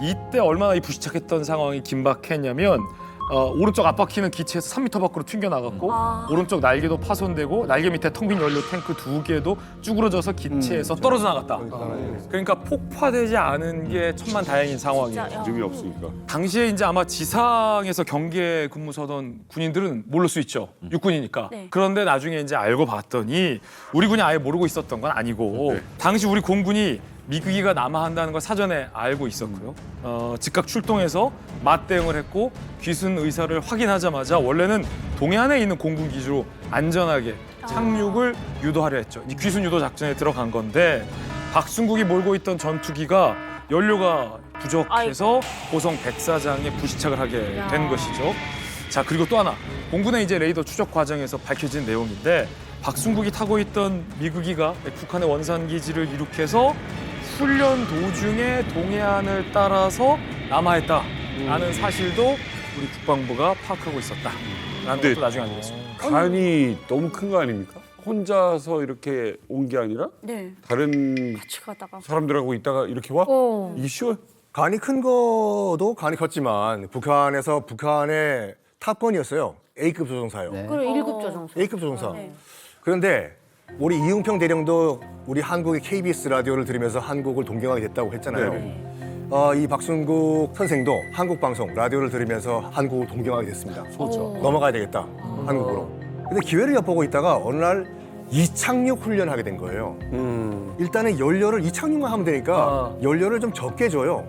이때 얼마나 이 부시착했던 상황이 긴박했냐면 오른쪽 앞바퀴는 기체에서 3m 밖으로 튕겨나갔고 오른쪽 날개도 파손되고 날개 밑에 텅 빈 연료 탱크 2개도 쭈그러져서 기체에서 떨어져 나갔다. 그러니까 폭파되지 않은 게 천만다행인 상황이에요. 의미 없으니까. 당시에 이제 아마 지상에서 경계 근무서던 군인들은 모를 수 있죠. 육군이니까. 네. 그런데 나중에 이제 알고 봤더니 우리 군이 아예 모르고 있었던 건 아니고 네. 당시 우리 공군이 미국이가 남하한다는 걸 사전에 알고 있었고요. 즉각 출동해서 맞대응을 했고 귀순 의사를 확인하자마자 원래는 동해안에 있는 공군 기지로 안전하게 착륙을 유도하려 했죠. 이 귀순 유도 작전에 들어간 건데 박순국이 몰고 있던 전투기가 연료가 부족해서 고성 백사장에 부시착을 하게 된 것이죠. 자, 그리고 또 하나 공군의 이제 레이더 추적 과정에서 밝혀진 내용인데 박순국이 타고 있던 미국이가 북한의 원산 기지를 이륙해서 훈련 도중에 동해안을 따라서 남하했다라는 사실도 우리 국방부가 파악하고 있었다라는 것도 나중에 알게 됐습니다. 간이 너무 큰 거 아닙니까? 혼자서 이렇게 온 게 아니라 네. 다른 같이 가다가. 사람들하고 있다가 이렇게 와? 이게 쉬워요? 간이 큰 거도 간이 컸지만 북한에서 북한의 탑건이었어요. A급 조종사요. 그리고 1급 조종사. A급 조종사. 네. 그런데 우리 이웅평 대령도 우리 한국의 KBS 라디오를 들으면서 한국을 동경하게 됐다고 했잖아요. 이 박순국 선생도 한국 방송 라디오를 들으면서 한국을 동경하게 됐습니다. 넘어가야 되겠다 한국으로. 근데 기회를 엿보고 있다가 어느 날 이착륙 훈련하게 된 거예요. 일단은 연료를 이착륙만 하면 되니까 연료를 좀 적게 줘요.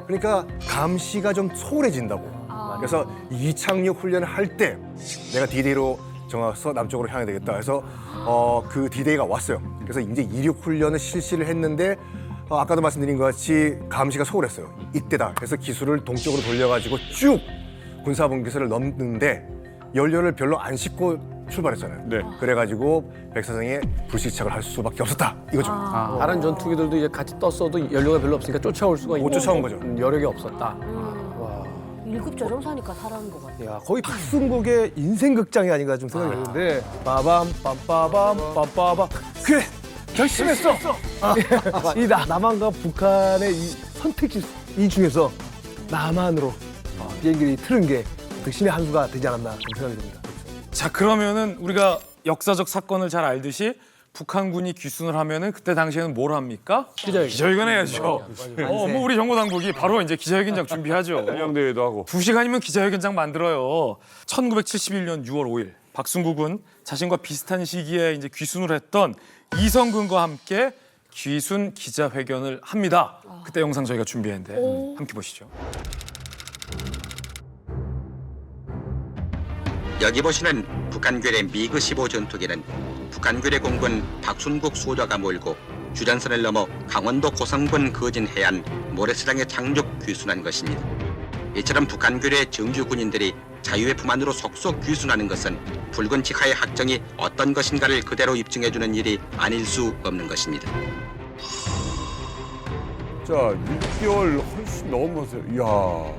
그러니까 감시가 좀 소홀해진다고. 그래서 이착륙 훈련을 할 때 내가 디데이로 정해서 남쪽으로 향해야 되겠다 해서 그 디데이가 왔어요. 그래서 이제 이륙 훈련을 실시를 했는데 아까도 말씀드린 것 같이 감시가 소홀했어요. 이때다. 그래서 기술을 동쪽으로 돌려가지고 쭉 군사분기선을 넘는데 연료를 별로 안 싣고 출발했잖아요. 네. 그래가지고 백사장에 불시착을 할 수밖에 없었다. 이거죠. 다른 전투기들도 이제 같이 떴어도 연료가 별로 없으니까 쫓아올 수가 있고 못 쫓아온 거죠. 여력이 없었다. 1급 조종사니까 살아난 것 같아요. 야, 거의 박순국의 인생 극장이 아닌가 좀 생각이 드는데 빠밤 빰빠밤 빰빠밤 그래 결심했어. 이 남한과 북한의 이 선택지 이 중에서 남한으로 비행기를 틀은 게 신의 한 수가 되지 않았나 그런 생각이 듭니다. 자, 그러면은 우리가 역사적 사건을 잘 알듯이 북한군이 귀순을 하면은 그때 당시에는 뭘 합니까? 기자회견 해야죠. 뭐 우리 정보당국이 바로 이제 기자회견장 준비하죠. 해병대회도 하고. 2시간이면 기자회견장 만들어요. 1971년 6월 5일 박순국은 자신과 비슷한 시기에 이제 귀순을 했던 이성근과 함께 귀순 기자회견을 합니다. 그때 영상 저희가 준비했는데 함께 보시죠. 여기 보시는 북한괴뢰 미그 15 전투기는 북한괴뢰 공군 박순국 소좌가 몰고 주전선을 넘어 강원도 고성군 거진 해안 모래사장에 착륙 귀순한 것입니다. 이처럼 북한괴뢰 정주 군인들이 자유의 품 안으로 속속 귀순하는 것은 붉은 직하의 학정이 어떤 것인가를 그대로 입증해주는 일이 아닐 수 없는 것입니다. 자, 6개월 훨씬 넘었어요. 이야.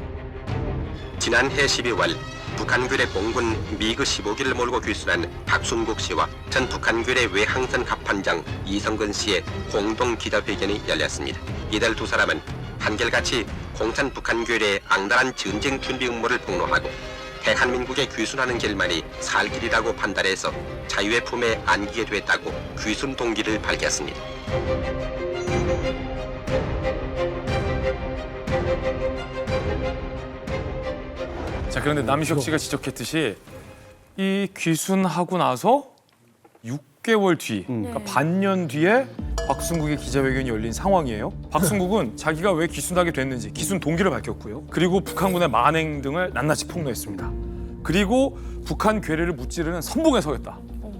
지난해 12월 북한괴뢰 공군 미그 15기를 몰고 귀순한 박순국 씨와 전 북한괴뢰 외항선 갑판장 이성근 씨의 공동 기자회견이 열렸습니다. 이들 두 사람은 한결같이 공산 북한괴뢰의 악랄한 전쟁 준비 음모를 폭로하고 대한민국에 귀순하는 길만이 살 길이라고 판단해서 자유의 품에 안기게 됐다고 귀순 동기를 밝혔습니다. 자, 그런데 남희석 씨가 지적했듯이 이 귀순하고 나서 6개월 뒤, 그러니까 반년 뒤에 박순국의 기자회견이 열린 상황이에요. 박순국은 자기가 왜 귀순하게 됐는지 귀순 동기를 밝혔고요. 그리고 북한군의 만행 등을 낱낱이 폭로했습니다. 그리고 북한 괴뢰를 무찌르는 선봉에 서겠다.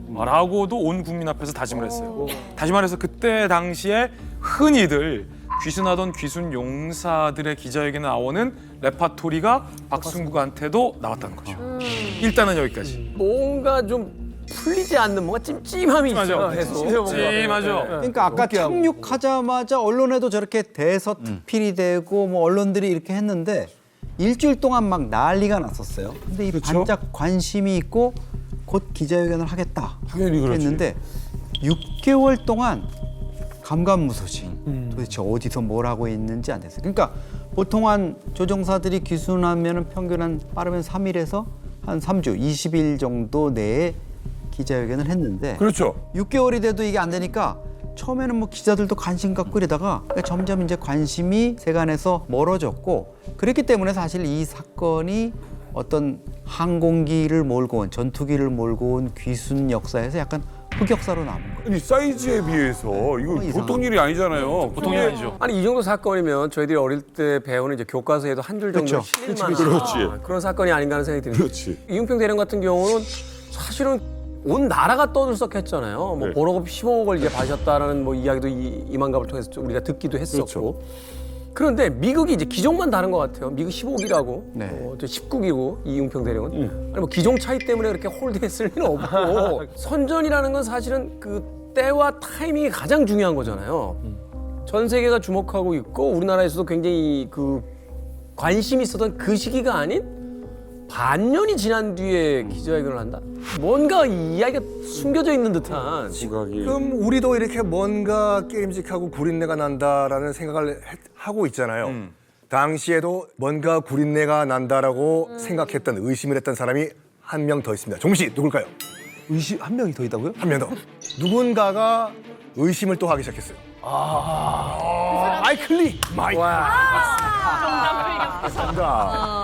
라고도 온 국민 앞에서 다짐을 했어요. 다시 말해서 그때 당시에 흔히들 귀순하던 귀순 용사들의 기자회견에 나오는 레파토리가 박순국한테도 나왔다는 거죠. 일단은 여기까지. 뭔가 좀 풀리지 않는 뭔가 찜찜함이 있어요. 해서. 찜하죠. 그러니까 아까 착륙하자마자 언론에도 저렇게 대서특필이 되고 뭐 언론들이 이렇게 했는데 일주일 동안 막 난리가 났었어요. 근데 이 반짝 관심이 있고 곧 기자회견을 하겠다 당연히 그렇지. 했는데 6개월 동안 감감무소식 도대체 어디서 뭘 하고 있는지 안 됐어요. 그러니까 보통 한 조종사들이 귀순하면 평균 한 빠르면 3일에서 한 3주, 20일 정도 내에 기자회견을 했는데 그렇죠. 6개월이 돼도 이게 안 되니까 처음에는 뭐 기자들도 관심 갖고 이러다가 점점 이제 관심이 세간에서 멀어졌고 그랬기 때문에 사실 이 사건이 어떤 항공기를 몰고 온 전투기를 몰고 온 귀순 역사에서 약간 흑역사로 남은 거예요. 아니 사이즈에 비해서 이거 보통 이상하다. 일이 아니잖아요. 보통이 아니죠. 아니 이 정도 사건이면 저희들이 어릴 때 배우는 이제 교과서에도 한 줄 정도 그렇죠. 실릴 만한 그렇지. 그런 사건이 아닌가 하는 생각이 듭니다. 그렇지. 이용평 대령 같은 경우는 사실은 온 나라가 떠들썩했잖아요. 뭐 네. 보러급 15억을 이제 받으셨다라는 뭐 이야기도 이만갑을 통해서 좀 우리가 듣기도 했었고. 그렇죠. 그런데 미국이 이제 기종만 다른 것 같아요. 미국 15기라고, 네. 저 19기고 이용평 대령은 아니 뭐 기종 차이 때문에 그렇게 홀드했을 리는 없고 선전이라는 건 사실은 그 때와 타이밍이 가장 중요한 거잖아요. 전 세계가 주목하고 있고 우리나라에서도 굉장히 그 관심이 있었던 그 시기가 아닌 반년이 지난 뒤에 기자회견을 한다? 뭔가 이 이야기가 숨겨져 있는 듯한. 지각이. 그럼 우리도 이렇게 뭔가 게임직하고 구린내가 난다라는 생각을 하고 있잖아요. 당시에도 뭔가 구린내가 난다라고 생각했던 의심을 했던 사람이 한 명 더 있습니다. 종씨 누굴까요? 의심 한 명이 더 있다고요? 한 명 더. 누군가가 의심을 또 하기 시작했어요. 마이클리. 정답.